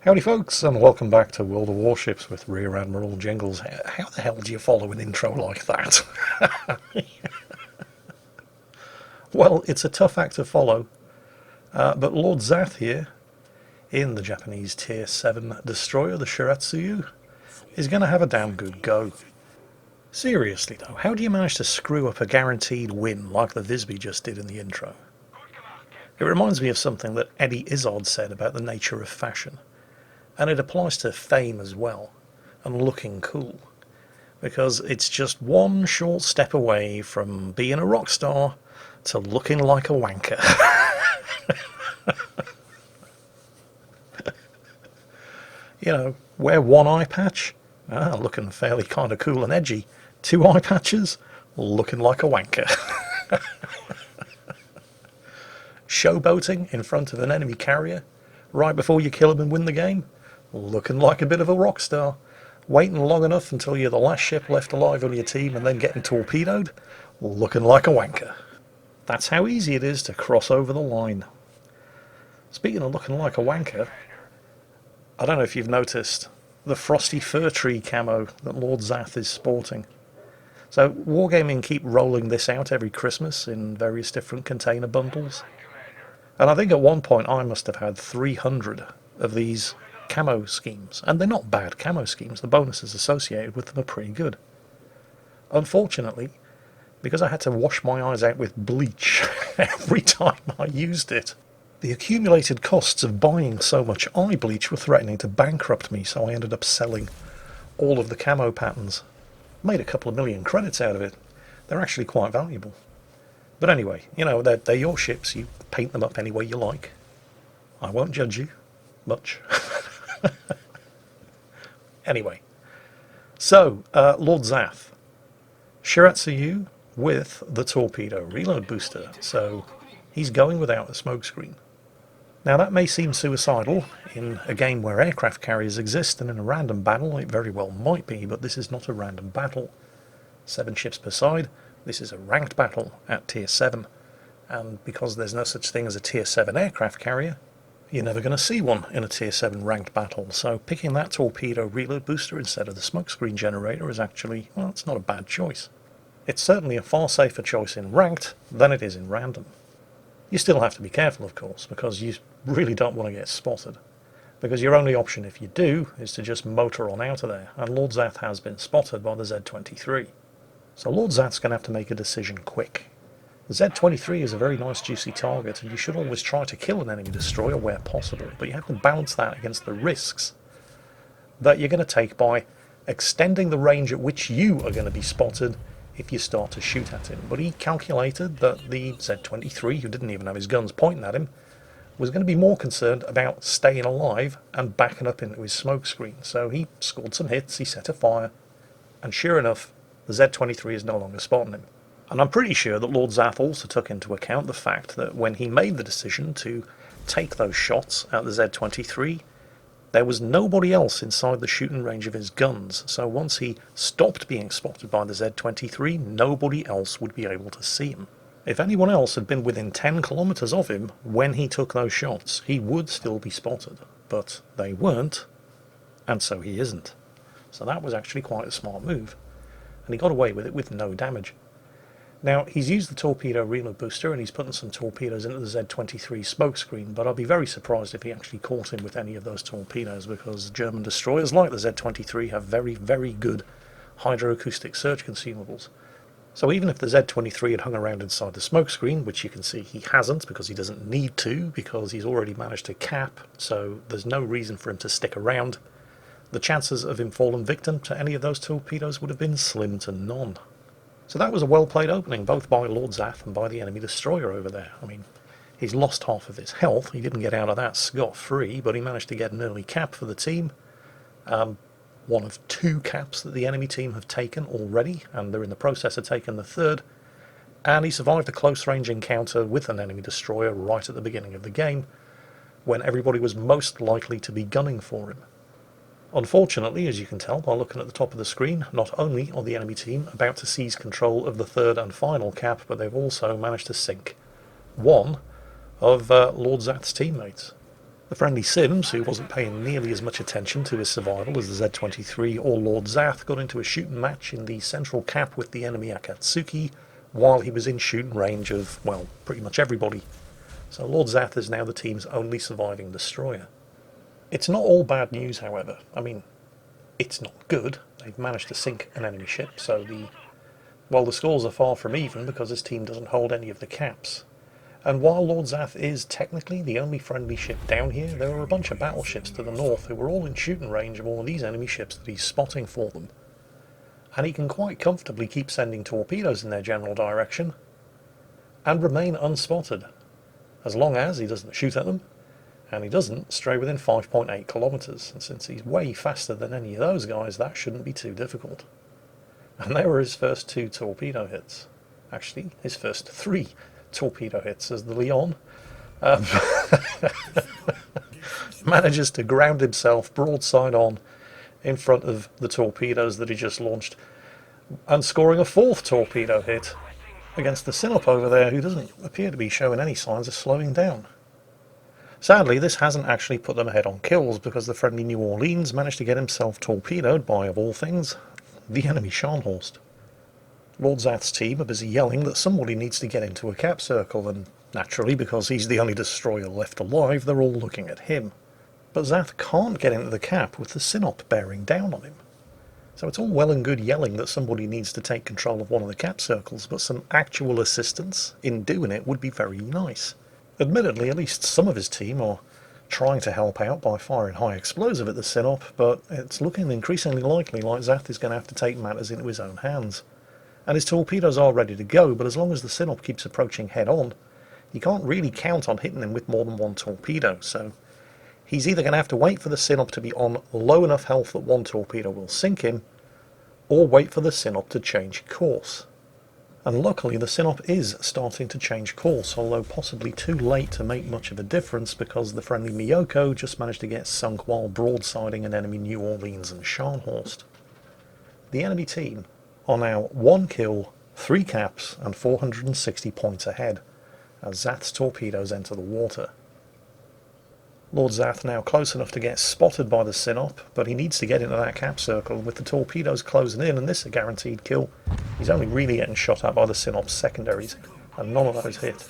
Howdy folks, and welcome back to World of Warships with Rear Admiral Jingles. How the hell do you follow an intro like that? Well, it's a tough act to follow, but Lord Zath here, in the Japanese Tier 7 destroyer, the Shiratsuyu, is going to have a damn good go. Seriously though, how do you manage to screw up a guaranteed win like the Visby just did in the intro? It reminds me of something that Eddie Izzard said about the nature of fashion. And it applies to fame as well, and looking cool, because it's just one short step away from being a rock star to looking like a wanker. You know, wear one eye patch, looking fairly kind of cool and edgy. Two eye patches, looking like a wanker. Showboating in front of an enemy carrier, right before you kill him and win the game, looking like a bit of a rock star. Waiting long enough until you're the last ship left alive on your team and then getting torpedoed, looking like a wanker. That's how easy it is to cross over the line. Speaking of looking like a wanker, I don't know if you've noticed the frosty fir tree camo that Lord Zath is sporting. So Wargaming keep rolling this out every Christmas in various different container bundles. And I think at one point I must have had 300 of these camo schemes, and they're not bad camo schemes. The bonuses associated with them are pretty good. Unfortunately, because I had to wash my eyes out with bleach every time I used it, the accumulated costs of buying so much eye bleach were threatening to bankrupt me, so I ended up selling all of the camo patterns. Made a couple of million credits out of it. They're actually quite valuable. But anyway, you know, they're your ships. You paint them up any way you like. I won't judge you much. Anyway, so Lord Zath, Shiratsuyu with the torpedo reload booster, so he's going without a smokescreen. Now that may seem suicidal in a game where aircraft carriers exist, and in a random battle it very well might be, but this is not a random battle. 7 ships per side, this is a ranked battle at Tier 7, and because there's no such thing as a Tier 7 aircraft carrier, you're never going to see one in a Tier 7 ranked battle, so picking that torpedo reload booster instead of the smokescreen generator is actually, well, it's not a bad choice. It's certainly a far safer choice in ranked than it is in random. You still have to be careful, of course, because you really don't want to get spotted, because your only option if you do is to just motor on out of there, and Lord Zath has been spotted by the Z-23. So Lord Zath's going to have to make a decision quick. The Z-23 is a very nice juicy target, and you should always try to kill an enemy destroyer where possible, but you have to balance that against the risks that you're going to take by extending the range at which you are going to be spotted if you start to shoot at him. But he calculated that the Z-23, who didn't even have his guns pointing at him, was going to be more concerned about staying alive and backing up into his smoke screen. So he scored some hits, he set a fire, and sure enough, the Z-23 is no longer spotting him. And I'm pretty sure that Lord Zath also took into account the fact that when he made the decision to take those shots at the Z-23, there was nobody else inside the shooting range of his guns, so once he stopped being spotted by the Z-23, nobody else would be able to see him. If anyone else had been within 10 kilometers of him when he took those shots, he would still be spotted, but they weren't, and so he isn't. So that was actually quite a smart move, and he got away with it with no damage. Now, he's used the torpedo reload booster and he's putting some torpedoes into the Z-23 smokescreen, but I'll be very surprised if he actually caught him with any of those torpedoes, because German destroyers like the Z-23 have very, very good hydroacoustic search consumables. So even if the Z-23 had hung around inside the smokescreen, which you can see he hasn't because he doesn't need to, because he's already managed to cap, so there's no reason for him to stick around, the chances of him falling victim to any of those torpedoes would have been slim to none. So that was a well-played opening, both by Lord Zath and by the enemy destroyer over there. I mean, he's lost half of his health. He didn't get out of that scot-free, but he managed to get an early cap for the team. One of 2 caps that the enemy team have taken already, and they're in the process of taking the 3rd. And he survived a close-range encounter with an enemy destroyer right at the beginning of the game, when everybody was most likely to be gunning for him. Unfortunately, as you can tell by looking at the top of the screen, not only are the enemy team about to seize control of the 3rd and final cap, but they've also managed to sink one of Lord Zath's teammates. The friendly Sims, who wasn't paying nearly as much attention to his survival as the Z-23 or Lord Zath, got into a shooting match in the central cap with the enemy Akatsuki while he was in shooting range of, well, pretty much everybody. So Lord Zath is now the team's only surviving destroyer. It's not all bad news, however. I mean, it's not good. They've managed to sink an enemy ship, so the scores are far from even because his team doesn't hold any of the caps. And while Lord Zath is technically the only friendly ship down here, there are a bunch of battleships to the north who are all in shooting range of all of these enemy ships that he's spotting for them. And he can quite comfortably keep sending torpedoes in their general direction and remain unspotted, as long as he doesn't shoot at them and he doesn't stray within 5.8 kilometers. And since he's way faster than any of those guys, that shouldn't be too difficult. And there were his first 2 torpedo hits. Actually, his first 3 torpedo hits, as the Leon manages to ground himself broadside on in front of the torpedoes that he just launched, and scoring a 4th torpedo hit against the Sinop over there, who doesn't appear to be showing any signs of slowing down. Sadly, this hasn't actually put them ahead on kills, because the friendly New Orleans managed to get himself torpedoed by, of all things, the enemy Scharnhorst. Lord Zath's team are busy yelling that somebody needs to get into a cap circle, and naturally, because he's the only destroyer left alive, they're all looking at him. But Zath can't get into the cap with the Sinop bearing down on him. So it's all well and good yelling that somebody needs to take control of one of the cap circles, but some actual assistance in doing it would be very nice. Admittedly, at least some of his team are trying to help out by firing high explosive at the Sinop, but it's looking increasingly likely like Zath is going to have to take matters into his own hands. And his torpedoes are ready to go, but as long as the Sinop keeps approaching head-on, you can't really count on hitting him with more than 1 torpedo, so he's either going to have to wait for the Sinop to be on low enough health that 1 torpedo will sink him, or wait for the Sinop to change course. And luckily the Sinop is starting to change course, although possibly too late to make much of a difference, because the friendly Miyoko just managed to get sunk while broadsiding an enemy New Orleans and Scharnhorst. The enemy team are now 1 kill, 3 caps, and 460 points ahead, as Zath's torpedoes enter the water. Lord Zath now close enough to get spotted by the Sinop, but he needs to get into that cap circle, and with the torpedoes closing in, and this is a guaranteed kill, he's only really getting shot at by the Sinop's secondaries, and none of those hit.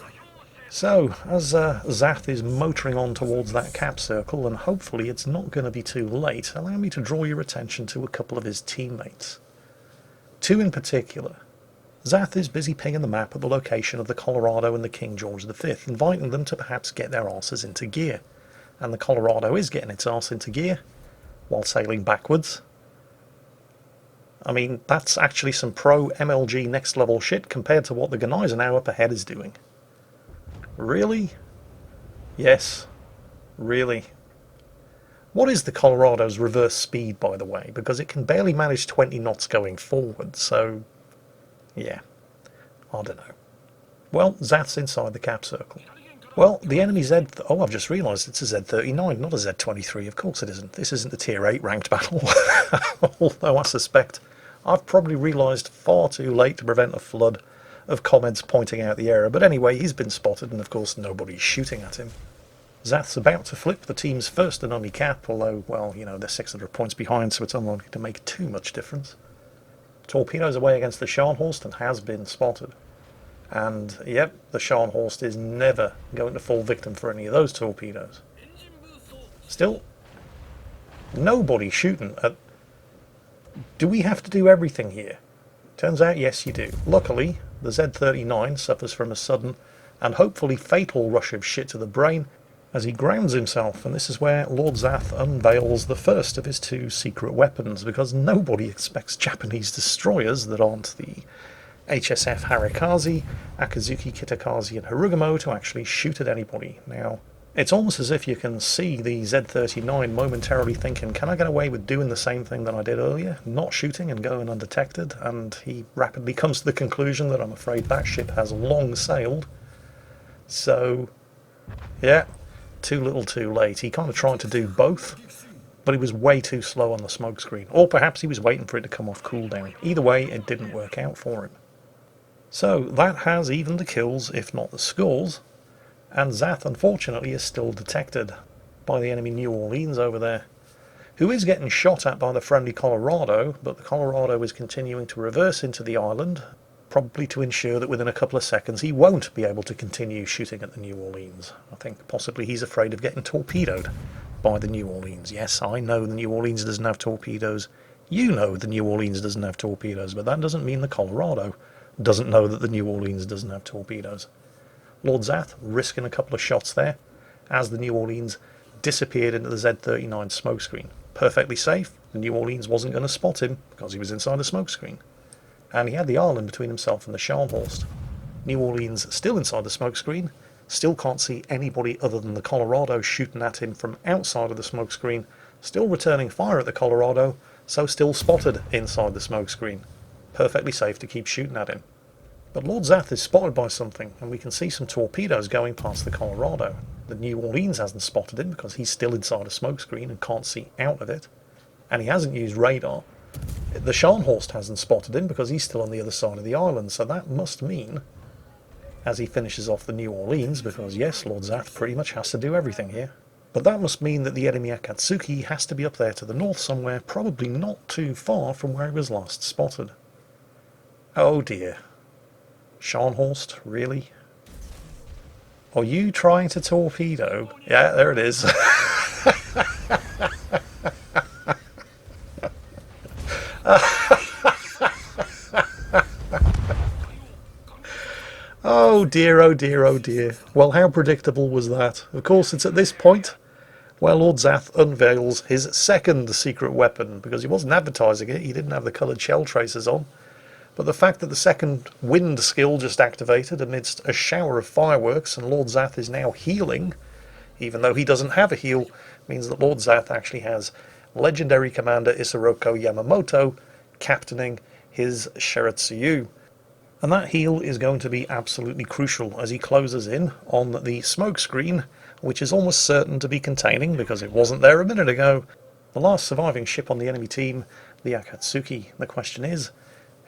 So, as Zath is motoring on towards that cap circle, and hopefully it's not going to be too late, allow me to draw your attention to a couple of his teammates. 2 in particular. Zath is busy pinging the map at the location of the Colorado and the King George V, inviting them to perhaps get their arses into gear. And the Colorado is getting its arse into gear while sailing backwards. I mean, that's actually some pro MLG next level shit compared to what the Gneisenau up ahead is doing. Really? Yes. Really. What is the Colorado's reverse speed, by the way? Because it can barely manage 20 knots going forward, so yeah, I don't know. Well, Zath's inside the cap circle. Well, the enemy I've just realised it's a Z39, not a Z23. Of course it isn't. This isn't the Tier 8 ranked battle. Although I suspect I've probably realised far too late to prevent a flood of comments pointing out the error. But anyway, he's been spotted, and of course nobody's shooting at him. Zath's about to flip the team's first and only cap, although, well, you know, they're 600 points behind, so it's unlikely to make too much difference. Torpedoes away against the Scharnhorst and has been spotted. And, yep, the Scharnhorst is never going to fall victim for any of those torpedoes. Still, nobody's shooting at... Do we have to do everything here? Turns out, yes, you do. Luckily, the Z39 suffers from a sudden and hopefully fatal rush of shit to the brain as he grounds himself, and this is where Lord Zath unveils the first of his 2 secret weapons, because nobody expects Japanese destroyers that aren't the HSF Harikaze, Akazuki Kitakaze and Harugamo to actually shoot at anybody. Now, it's almost as if you can see the Z39 momentarily thinking, can I get away with doing the same thing that I did earlier, not shooting and going undetected? And he rapidly comes to the conclusion that I'm afraid that ship has long sailed. So, yeah, too little too late. He kind of tried to do both, but he was way too slow on the smoke screen. Or perhaps he was waiting for it to come off cooldown. Either way, it didn't work out for him. So that has evened the kills, if not the scores, and Zath unfortunately is still detected. by the enemy New Orleans over there, who is getting shot at by the friendly Colorado, but the Colorado is continuing to reverse into the island, probably to ensure that within a couple of seconds he won't be able to continue shooting at the New Orleans. I think possibly he's afraid of getting torpedoed by the New Orleans. Yes, I know the New Orleans doesn't have torpedoes. You know the New Orleans doesn't have torpedoes, but that doesn't mean the Colorado doesn't know that the New Orleans doesn't have torpedoes. Lord Zath risking a couple of shots there as the New Orleans disappeared into the Z39 smokescreen. Perfectly safe. The New Orleans wasn't going to spot him because he was inside a smokescreen. And he had the island between himself and the Scharnhorst. New Orleans still inside the smokescreen, still can't see anybody other than the Colorado shooting at him from outside of the smokescreen, still returning fire at the Colorado, so still spotted inside the smokescreen. Perfectly safe to keep shooting at him. But Lord Zath is spotted by something, and we can see some torpedoes going past the Colorado. The New Orleans hasn't spotted him because he's still inside a smokescreen and can't see out of it. And he hasn't used radar. The Scharnhorst hasn't spotted him because he's still on the other side of the island, so that must mean, as he finishes off the New Orleans, because yes, Lord Zath pretty much has to do everything here, but that must mean that the enemy Akatsuki has to be up there to the north somewhere, probably not too far from where he was last spotted. Oh dear. Scharnhorst, really? Are you trying to torpedo? Yeah, there it is. Oh dear, oh dear, oh dear. Well, how predictable was that? Of course, it's at this point where Lord Zath unveils his second secret weapon, because he wasn't advertising it, he didn't have the coloured shell tracers on. But the fact that the second wind skill just activated amidst a shower of fireworks and Lord Zath is now healing, even though he doesn't have a heal, means that Lord Zath actually has legendary commander Isiroko Yamamoto captaining his Shiratsuyu. And that heal is going to be absolutely crucial as he closes in on the smoke screen, which is almost certain to be containing, because it wasn't there a minute ago, the last surviving ship on the enemy team, the Akatsuki. The question is,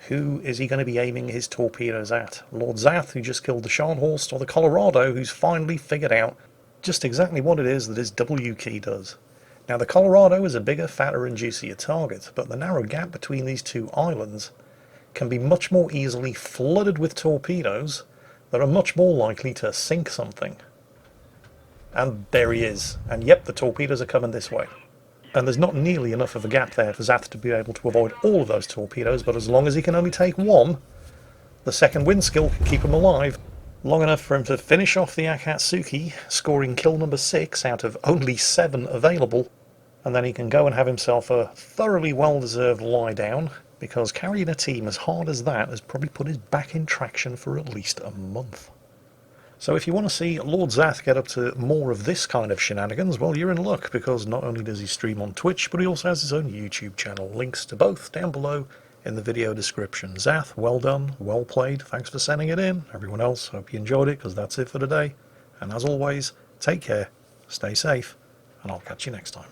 who is he going to be aiming his torpedoes at? Lord Zath, who just killed the Scharnhorst, or the Colorado, who's finally figured out just exactly what it is that his W key does? Now, the Colorado is a bigger, fatter and juicier target, but the narrow gap between these two islands can be much more easily flooded with torpedoes that are much more likely to sink something. And there he is. And yep, the torpedoes are coming this way. And there's not nearly enough of a gap there for Zath to be able to avoid all of those torpedoes, but as long as he can only take one, the second wind skill can keep him alive. Long enough for him to finish off the Akatsuki, scoring kill number 6 out of only 7 available, and then he can go and have himself a thoroughly well-deserved lie down, because carrying a team as hard as that has probably put his back in traction for at least a month. So if you want to see Lord Zath get up to more of this kind of shenanigans, well, you're in luck, because not only does he stream on Twitch, but he also has his own YouTube channel. Links to both down below in the video description. Zath, well done, well played, thanks for sending it in. Everyone else, hope you enjoyed it, because that's it for today. And as always, take care, stay safe, and I'll catch you next time.